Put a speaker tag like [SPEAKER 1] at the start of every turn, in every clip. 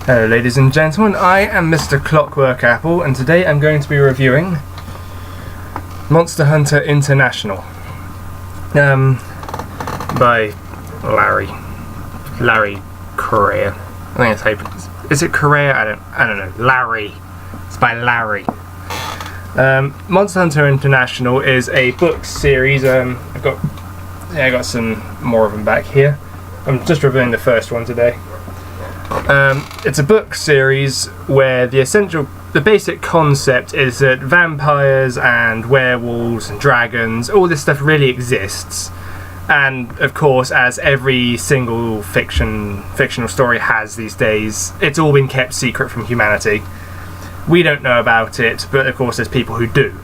[SPEAKER 1] Hello ladies and gentlemen, I am Mr. Clockwork Apple, and today I'm going to be reviewing Monster Hunter International by Larry Correia. I think it's how is it Correia? I don't know. Larry. It's by Larry. Monster Hunter International is a book series. I got some more of them back here. I'm just reviewing the first one today. It's a book series where the basic concept is that vampires and werewolves and dragons, all this stuff really exists. And of course, as every single fictional story has these days, it's all been kept secret from humanity. We don't know about it, but of course there's people who do.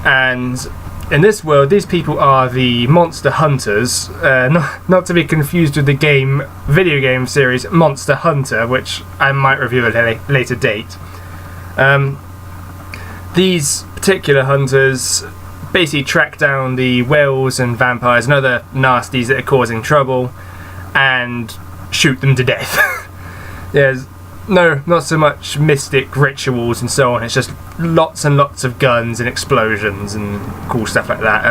[SPEAKER 1] And in this world, these people are the Monster Hunters, not to be confused with the video game series Monster Hunter, which I might review at a later date. These particular hunters basically track down the werewolves and vampires and other nasties that are causing trouble and shoot them to death. There's not so much mystic rituals and so on, it's just lots and lots of guns and explosions and cool stuff like that.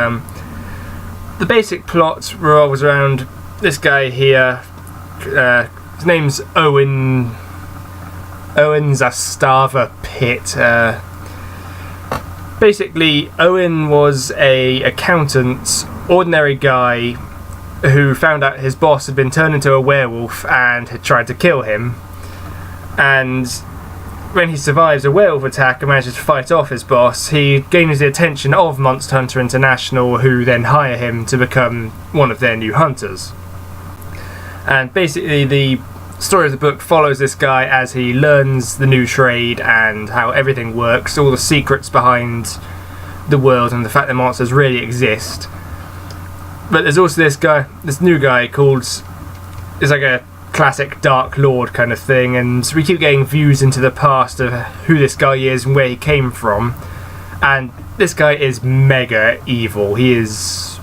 [SPEAKER 1] The basic plot revolves around this guy here. His name's Owen Zastava Pitt. Basically, Owen was an accountant, ordinary guy who found out his boss had been turned into a werewolf and had tried to kill him. And when he survives a werewolf attack and manages to fight off his boss, he gains the attention of Monster Hunter International, who then hire him to become one of their new hunters. And basically the story of the book follows this guy as he learns the new trade and how everything works, all the secrets behind the world and the fact that monsters really exist. But there's also this new guy is like a classic Dark Lord kind of thing, and we keep getting views into the past of who this guy is and where he came from. And this guy is mega evil. He is,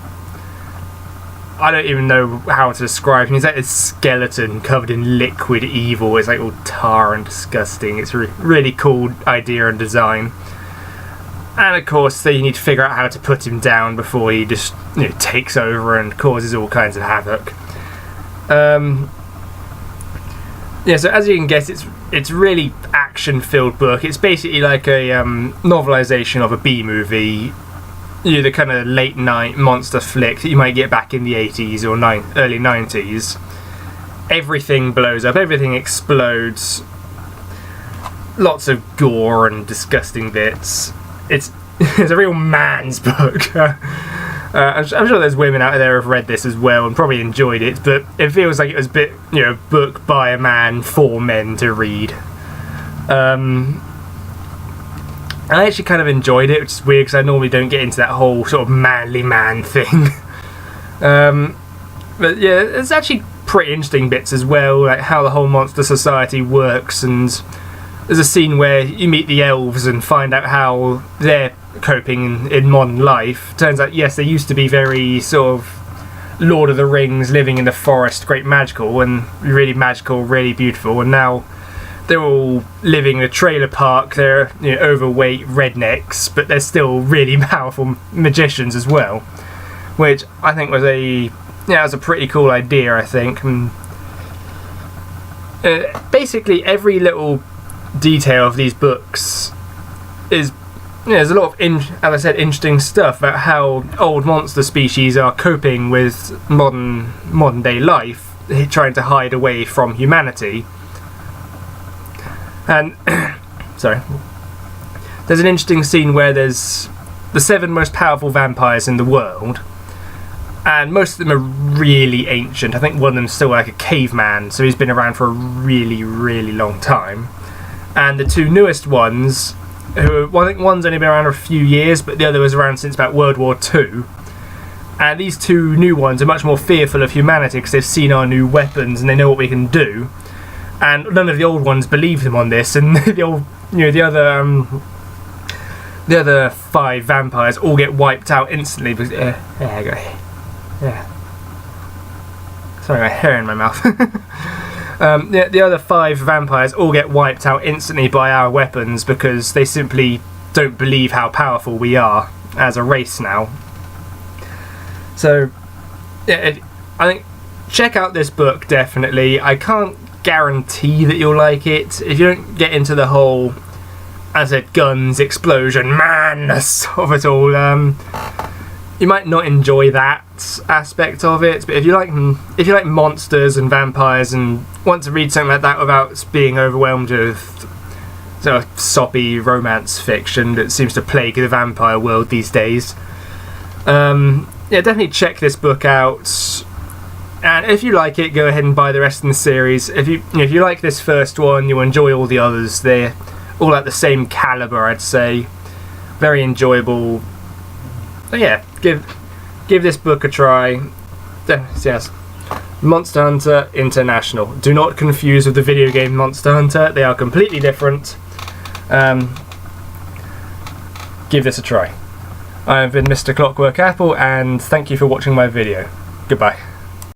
[SPEAKER 1] I don't even know how to describe him. He's like a skeleton covered in liquid evil. It's like all tar and disgusting. It's a really cool idea and design. And of course, you need to figure out how to put him down before he just takes over and causes all kinds of havoc. So as you can guess, it's really action-filled book. It's basically like a novelization of a B-movie, the kind of late-night monster flick that you might get back in the 80s or early 90s. Everything blows up, everything explodes, lots of gore and disgusting bits. It's a real man's book. I'm sure there's women out there who have read this as well and probably enjoyed it, but it feels like it was a bit, book by a man for men to read. I actually kind of enjoyed it, which is weird because I normally don't get into that whole sort of manly man thing. But yeah, it's actually pretty interesting bits as well, like how the whole monster society works, and there's a scene where you meet the elves and find out how they're coping in modern life. Turns out, yes, they used to be very sort of Lord of the Rings, living in the forest, great magical and really magical, really beautiful, and now they're all living in a trailer park. They're overweight rednecks, but they're still really powerful magicians as well, which I think was was a pretty cool idea, I think. Basically every little detail of these books is there's a lot of as I said, interesting stuff about how old monster species are coping with modern day life, trying to hide away from humanity. And sorry, there's an interesting scene where there's the 7 most powerful vampires in the world, and most of them are really ancient. I think one of them's still like a caveman, so he's been around for a really, really long time. And the 2 newest ones, I think one's only been around a few years, but the other was around since about World War II. And these 2 new ones are much more fearful of humanity because they've seen our new weapons and they know what we can do. And none of the old ones believe them on this, and the other 5 vampires all get wiped out instantly because sorry, my hair in my mouth. The other 5 vampires all get wiped out instantly by our weapons because they simply don't believe how powerful we are as a race now. So, yeah, I think check out this book, definitely. I can't guarantee that you'll like it. If you don't get into the whole, as I said, guns, explosion, madness of it all, you might not enjoy that aspect of it. But if you like monsters and vampires and want to read something like that without being overwhelmed with sort of soppy romance fiction that seems to plague the vampire world these days, yeah, definitely check this book out. And if you like it, go ahead and buy the rest of the series. If you like this first one, you'll enjoy all the others. They're all at the same caliber, I'd say. Very enjoyable. So yeah, give this book a try. Yes, Monster Hunter International. Do not confuse with the video game Monster Hunter. They are completely different. Give this a try. I've been Mr. Clockwork Apple, and thank you for watching my video. Goodbye.